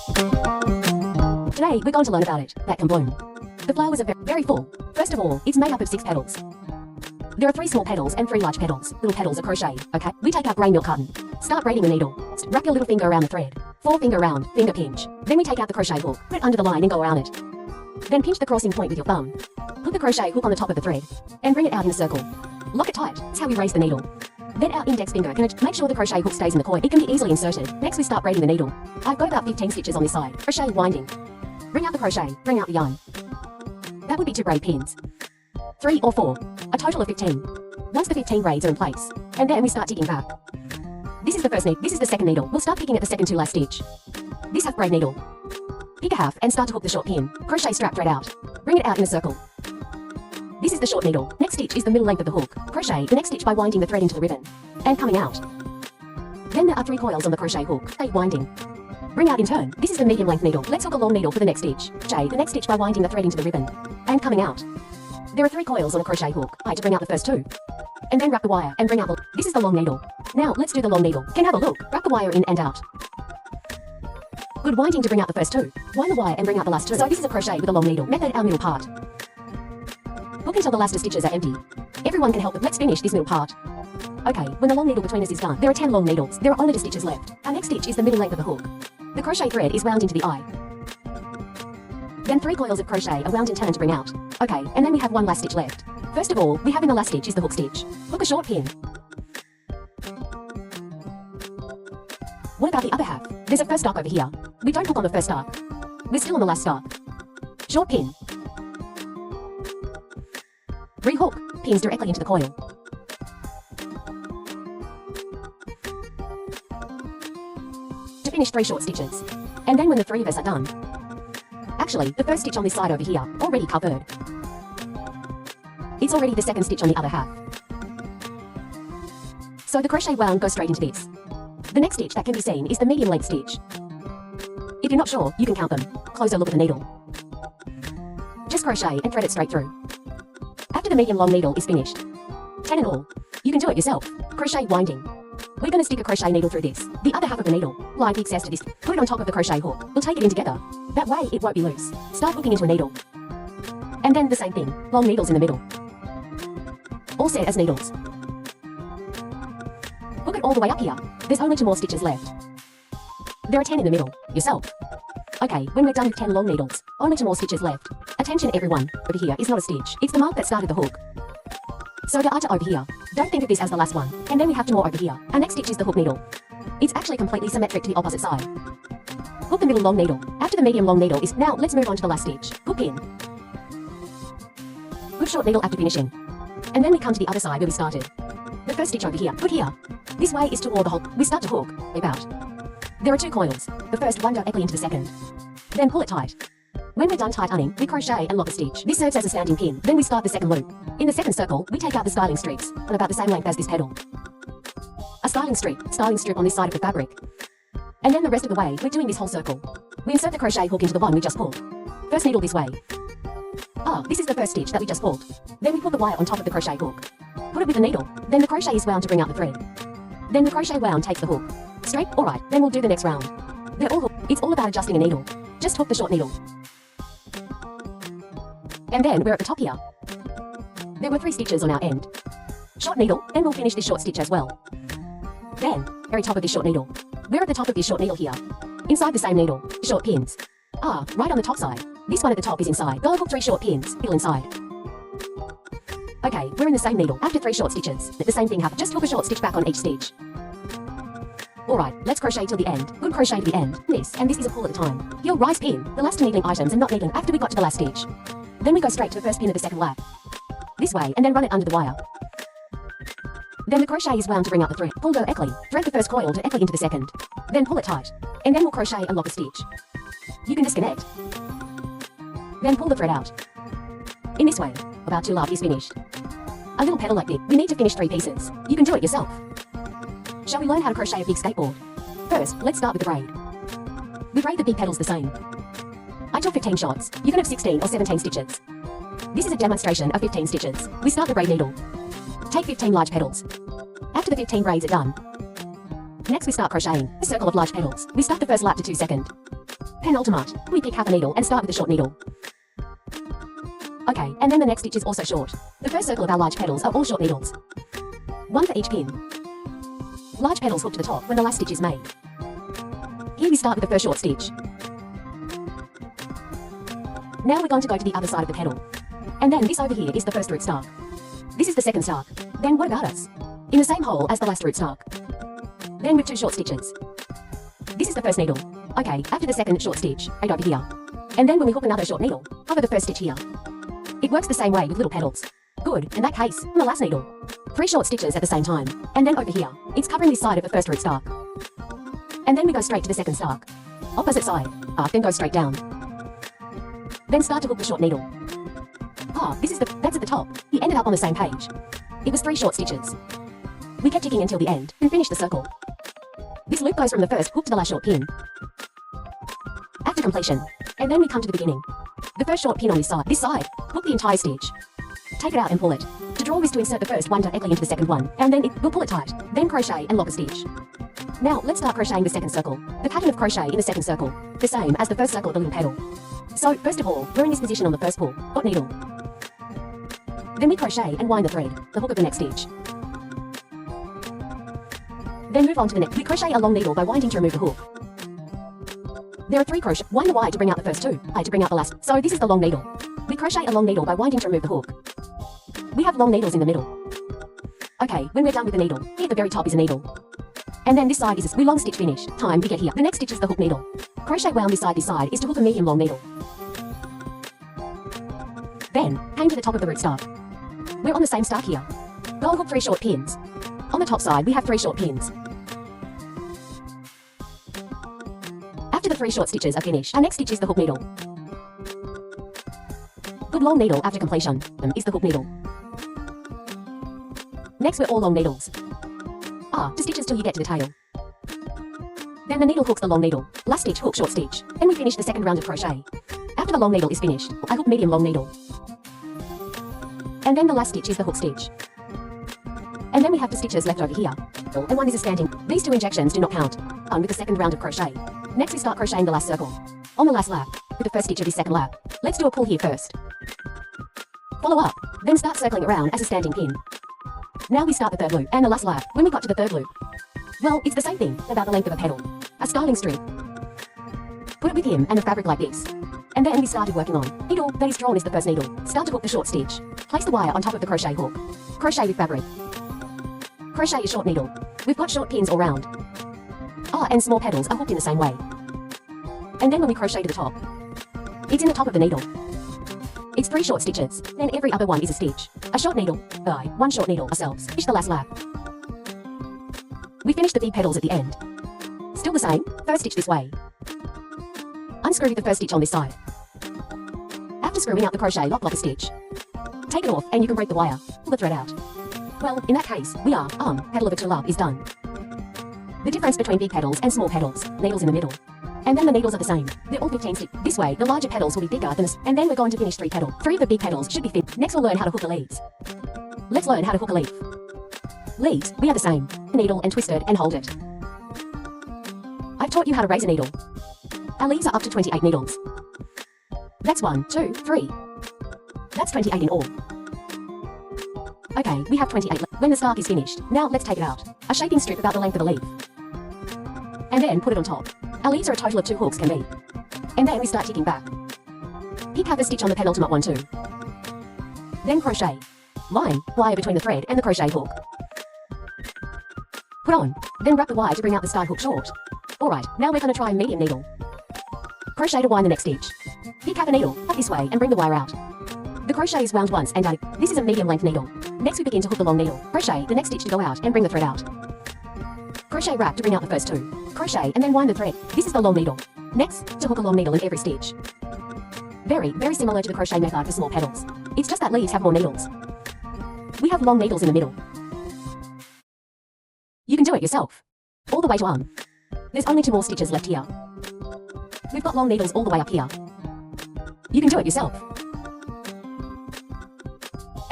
Today, we're going to learn about it, that can bloom. The flowers are very full. First of all, it's made up of 6 petals. There are 3 small petals and 3 large petals. Little petals are crocheted, okay? We take out grey milk carton. Start braiding the needle. Wrap your little finger around the thread. Forefinger round, finger pinch. Then we take out the crochet hook, put it under the line and go around it. Then pinch the crossing point with your thumb. Put the crochet hook on the top of the thread and bring it out in a circle. Lock it tight. That's how we raise the needle. Then our index finger can make sure the crochet hook stays in the coil. It can be easily inserted. Next we start braiding the needle. I've got about 15 stitches on this side. Crochet winding. Bring out the crochet, bring out the yarn. That would be 2 braid pins. 3 or 4. A total of 15. Once the 15 braids are in place, and then we start ticking back. This is the first needle. This is the second needle. We'll start picking at the second to last stitch. This half braid needle. Pick a half and start to hook the short pin. Crochet strap thread out. Bring it out in a circle. This is the short needle. Next stitch is the middle length of the hook. Crochet the next stitch by winding the thread into the ribbon and coming out. Then there are 3 coils on the crochet hook. Winding. Bring out in turn. This is the medium length needle. Let's hook a long needle for the next stitch. Crochet the next stitch by winding the thread into the ribbon and coming out. There are 3 coils on a crochet hook. To bring out the first 2. And then wrap the wire and bring out the... This is the long needle. Now let's do the long needle. Can have a look. Wrap the wire in and out. Good winding to bring out the first 2. Wind the wire and bring out the last 2. So this is a crochet with a long needle. Method, our middle part. Hook until the last stitches are empty. Everyone can help, but let's finish this middle part. Okay, when the long needle between us is done, there are 10 long needles. There are only 2 stitches left. Our next stitch is the middle length of the hook. The crochet thread is wound into the eye. Then 3 coils of crochet are wound in turn to bring out. Okay, and then we have 1 last stitch left. First of all, we have in the last stitch is the hook stitch. Hook a short pin. What about the other half? There's a first stop over here. We don't hook on the first stop. We're still on the last stop. Short pin. Rehook. Pins directly into the coil. To finish 3 short stitches. And then when the 3 of us are done. Actually, the first stitch on this side over here, already covered. It's already the second stitch on the other half. So the crochet wound goes straight into this. The next stitch that can be seen is the medium length stitch. If you're not sure, you can count them. Closer look at the needle. Just crochet and thread it straight through. After the medium long needle is finished. 10 in all. You can do it yourself. Crochet winding. We're going to stick a crochet needle through this. The other half of the needle, line the excess to this. Put it on top of the crochet hook. We'll take it in together. That way it won't be loose. Start hooking into a needle. And then the same thing. Long needles in the middle. All set as needles. Hook it all the way up here. There's only 2 more stitches left. There are 10 in the middle. Yourself. Okay, when we're done with 10 long needles, only 2 more stitches left. Attention everyone. Over here is not a stitch. It's the mark that started the hook. So the archer over here. Don't think of this as the last one. And then we have 2 more over here. Our next stitch is the hook needle. It's actually completely symmetric to the opposite side. Hook the middle long needle. After the medium long needle is... Now let's move on to the last stitch. Hook in. Hook short needle after finishing. And then we come to the other side where we started. The first stitch over here. Put here. This way is toward the hook. We start to hook. About. There are 2 coils. The first one directly into the second. Then pull it tight. When we're done tightening, we crochet and lock a stitch. This serves as a standing pin. Then we start the second loop. In the second circle, we take out the styling strips, on about the same length as this petal. A styling strip on this side of the fabric. And then the rest of the way, we're doing this whole circle. We insert the crochet hook into the one we just pulled. First needle this way. This is the first stitch that we just pulled. Then we put the wire on top of the crochet hook. Put it with the needle. Then the crochet is wound to bring out the thread. Then the crochet wound takes the hook. Straight? Alright, then we'll do the next round. They're all hooked. It's all about adjusting a needle. Just hook the short needle. And then we're at the top here. There were 3 stitches on our end. Short needle, then we'll finish this short stitch as well. Then, very top of this short needle. We're at the top of this short needle here. Inside the same needle, short pins. Right on the top side. This one at the top is inside. Go hook 3 short pins, middle inside. Okay, we're in the same needle. After 3 short stitches, the same thing happens. Just hook a short stitch back on each stitch. Alright, let's crochet till the end. Good crochet to the end. This, and this is a pull at a time. Heel rise pin. The last 2 needling items and not needling after we got to the last stitch. Then we go straight to the first pin of the second lap. This way, and then run it under the wire. Then the crochet is wound to bring up the thread. Pull directly. Thread the first coil directly into the second. Then pull it tight. And then we'll crochet and lock a stitch. You can disconnect. Then pull the thread out. In this way, about 2 lap is finished. A little petal like this. We need to finish 3 pieces. You can do it yourself. Shall we learn how to crochet a big skateboard? First, let's start with the braid. We braid the big petals the same. I took 15 shots. You can have 16 or 17 stitches. This is a demonstration of 15 stitches. We start the braid needle. Take 15 large petals. After the 15 braids are done. Next we start crocheting a circle of large petals. We start the first lap to 2 seconds. Penultimate. We pick half a needle and start with the short needle. Okay, and then the next stitch is also short. The first circle of our large petals are all short needles. One for each pin. Large petals hook to the top when the last stitch is made. Here we start with the first short stitch. Now we're going to go to the other side of the petal. And then this over here is the first rootstock. This is the second stalk. Then what about us? In the same hole as the last rootstock. Then with 2 short stitches. This is the first needle. Okay, after the second short stitch, right over here. And then when we hook another short needle, cover the first stitch here. It works the same way with little petals. Good, in that case, on the last needle. 3 short stitches at the same time. And then over here, it's covering this side of the first rootstock. And then we go straight to the second stalk. Opposite side. Then go straight down. Then start to hook the short needle. That's at the top. He ended up on the same page. It was 3 short stitches. We kept ticking until the end and finished the circle. This loop goes from the first hook to the last short pin. After completion, and then we come to the beginning. The first short pin on this side, hook the entire stitch. Take it out and pull it. To draw is to insert the first one directly into the second one, and then we'll pull it tight. Then crochet and lock a stitch. Now let's start crocheting the second circle. The pattern of crochet in the second circle, the same as the first circle of the little petal. So first of all, we're in this position on the first pull, dot needle. Then we crochet and wind the thread, the hook of the next stitch. Then move on to the next. We crochet a long needle by winding to remove the hook. There are 3 crochet. Wind the Y to bring out the first 2, I to bring out the last. So this is the long needle. We crochet a long needle by winding to remove the hook. We have long needles in the middle. Okay, when we're done with the needle, here at the very top is a needle. And then this side is we long stitch finish. Time we get here. The next stitch is the hook needle. Crochet wound this side is to hook a medium long needle. Then, hang to the top of the rootstock. We're on the same stalk here. Go and hook 3 short pins. On the top side, we have 3 short pins. After the 3 short stitches are finished, our next stitch is the hook needle. Good long needle after completion is the hook needle. Next, we're all long needles. 2 stitches till you get to the tail. Then the needle hooks the long needle. Last stitch, hook short stitch. Then we finish the second round of crochet. After the long needle is finished, I hook medium long needle. And then the last stitch is the hook stitch. And then we have 2 stitches left over here. And one is a standing. These 2 injections do not count. On with the second round of crochet. Next we start crocheting the last circle. On the last lap, with the first stitch of this second lap. Let's do a pull here first. Follow up. Then start circling around as a standing pin. Now we start the third loop and the last lap. When we got to the third loop, well, it's the same thing, about the length of a petal. A styling strip. Put it with him and the fabric like this. And then we started working on. Needle that is drawn is the first needle. Start to hook the short stitch. Place the wire on top of the crochet hook. Crochet with fabric. Crochet a short needle. We've got short pins all round. And small petals are hooked in the same way. And then when we crochet to the top, it's in the top of the needle. It's 3 short stitches. Then every other one is a stitch. A short needle. 1 short needle ourselves. Finish the last lap. We finish the big petals at the end. Still the same. First stitch this way. Unscrew with the first stitch on this side. After screwing out the crochet, lock a stitch. Take it off and you can break the wire. Pull the thread out. Well, in that case, we are, petal of a tulip is done. The difference between big petals and small petals, needles in the middle. And then the needles are the same. They're all 15 sticks. This way, the larger petals will be bigger than this. And then we're going to finish 3 petals. 3 of the big petals should be fit. Next we'll learn how to hook the leaves. Let's learn how to hook a leaf. Leaves, we are the same. Needle and twist it and hold it. I've taught you how to raise a needle. Our leaves are up to 28 needles. That's 1, 2, 3. That's 28 in all. Okay, we have 28 when the stalk is finished. Now let's take it out. A shaping strip about the length of the leaf. And then put it on top. Our leaves are a total of 2 hooks can be. And then we start ticking back. Pick half a stitch on the penultimate one too. Then crochet. Line, wire between the thread and the crochet hook. Put on. Then wrap the wire to bring out the style hook short. Alright, now we're going to try a medium needle. Crochet to wind the next stitch. Pick half a needle, up this way and bring the wire out. The crochet is wound once and this is a medium length needle. Next we begin to hook the long needle. Crochet the next stitch to go out and bring the thread out. Crochet wrap to bring out the first 2. Crochet and then wind the thread. This is the long needle. Next, to hook a long needle in every stitch. Very, very similar to the crochet method for small petals. It's just that leaves have more needles. We have long needles in the middle. You can do it yourself. All the way to There's only 2 more stitches left here. We've got long needles all the way up here. You can do it yourself.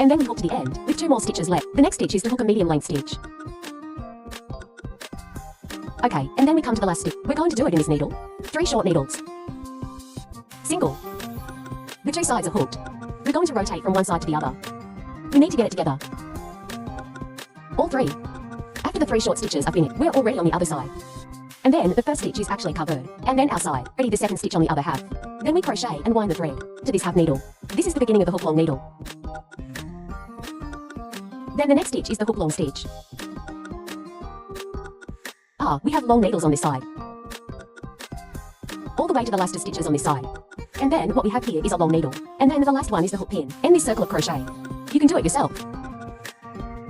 And then we hook to the end, with 2 more stitches left. The next stitch is to hook a medium length stitch. Okay, and then we come to the last stitch. We're going to do it in this needle. 3 short needles. single. The two sides are hooked. We're going to rotate from one side to the other. We need to get it together. All three. After the 3 short stitches are finished, we're already on the other side. And then the first stitch is actually covered, and then our side, ready the second stitch on the other half. Then we crochet and wind the thread to this half needle. This is the beginning of the hook long needle. Then the next stitch is the hook long stitch. We have long needles on this side. All the way to the last of stitches on this side. And then what we have here is a long needle. And then the last one is the hook pin. End this circle of crochet. You can do it yourself.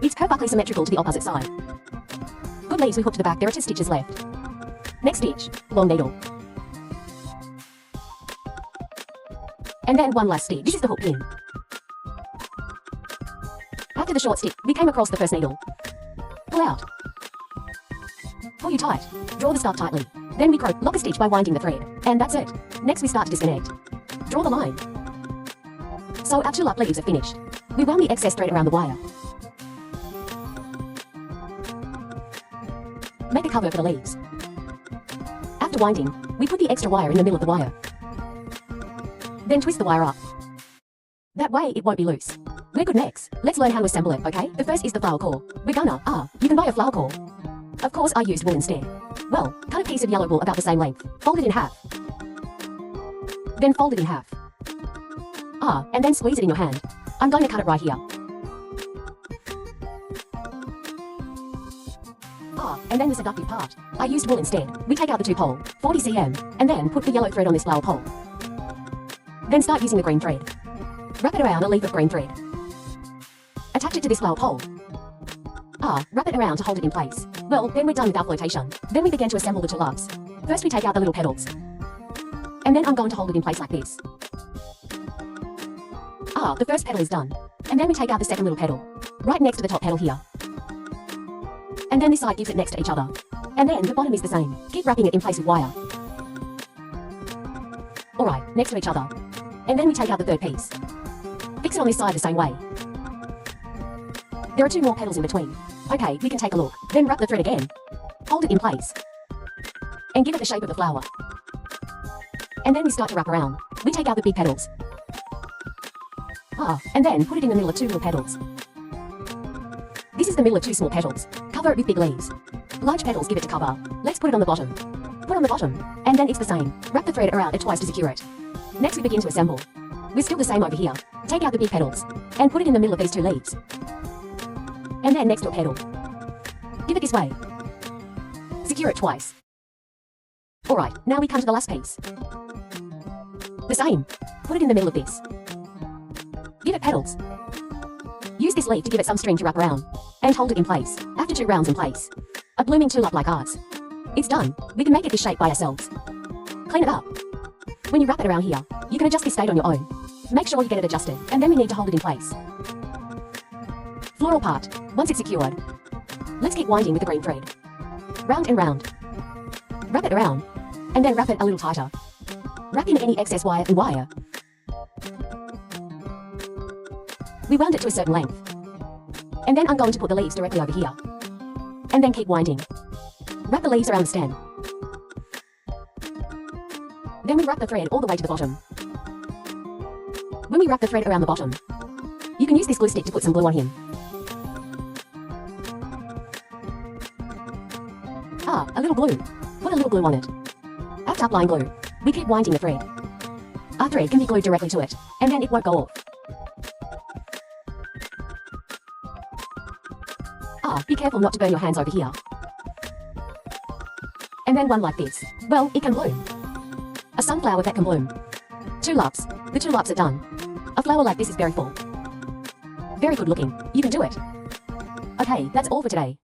It's perfectly symmetrical to the opposite side. Good leaves we hook to the back. There are 2 stitches left. Next stitch, long needle. And then one last stitch. This is the hook pin. After the short stitch, we came across the first needle. Pull out. Pull you tight. Draw the scarf tightly. Then we lock a stitch by winding the thread. And that's it. Next we start to disconnect. Draw the line. So our tulip leaves are finished. We wound the excess thread around the wire. Make a cover for the leaves. After winding, we put the extra wire in the middle of the wire. Then twist the wire up. That way it won't be loose. We're good next. Let's learn how to assemble it, okay? The first is the flower core. We're gonna, you can buy a flower core. Of course I used wool instead. Well, cut a piece of yellow wool about the same length. Fold it in half. Then fold it in half. And then squeeze it in your hand. I'm going to cut it right here. And then the seductive part. I used wool instead. We take out the 2 pole, 40 cm, and then put the yellow thread on this flower pole. Then start using the green thread. Wrap it around a leaf of green thread. Attach it to this flower pole. Wrap it around to hold it in place. Well, then we're done with our flotation. Then we begin to assemble the tulips. First we take out the little petals. And then I'm going to hold it in place like this. The first petal is done. And then we take out the second little petal. Right next to the top petal here. And then this side gives it next to each other. And then the bottom is the same. Keep wrapping it in place with wire. Alright, next to each other. And then we take out the third piece. Fix it on this side the same way. There are 2 more petals in between. Okay, we can take a look. Then wrap the thread again. Hold it in place. And give it the shape of a flower. And then we start to wrap around. We take out the big petals. And then put it in the middle of 2 little petals. This is the middle of 2 small petals. Cover it with big leaves. Large petals give it to cover. Let's put it on the bottom. Put on the bottom. And then it's the same. Wrap the thread around it twice to secure it. Next we begin to assemble. We're still the same over here. Take out the big petals. And put it in the middle of these 2 leaves. And then next to a petal. Give it this way. Secure it twice. Alright, now we come to the last piece. The same. Put it in the middle of this. Give it petals. Use this leaf to give it some string to wrap around. And hold it in place. After 2 rounds in place. A blooming tulip like ours. It's done. We can make it this shape by ourselves. Clean it up. When you wrap it around here, you can adjust this state on your own. Make sure you get it adjusted, and then we need to hold it in place. Floral part. Once it's secured, let's keep winding with the green thread. Round and round. Wrap it around, and then wrap it a little tighter. Wrap in any excess wire and wire. We wound it to a certain length. And then I'm going to put the leaves directly over here. And then keep winding. Wrap the leaves around the stem. Then we wrap the thread all the way to the bottom. When we wrap the thread around the bottom, you can use this glue stick to put some glue on him. A little glue. Put a little glue on it. After applying glue, we keep winding the thread. Our thread can be glued directly to it, and then it won't go off. Be careful not to burn your hands over here. And then one like this. Well, it can bloom. A sunflower that can bloom. Tulips. The tulips are done. A flower like this is very full. Very good looking. You can do it. Okay, that's all for today.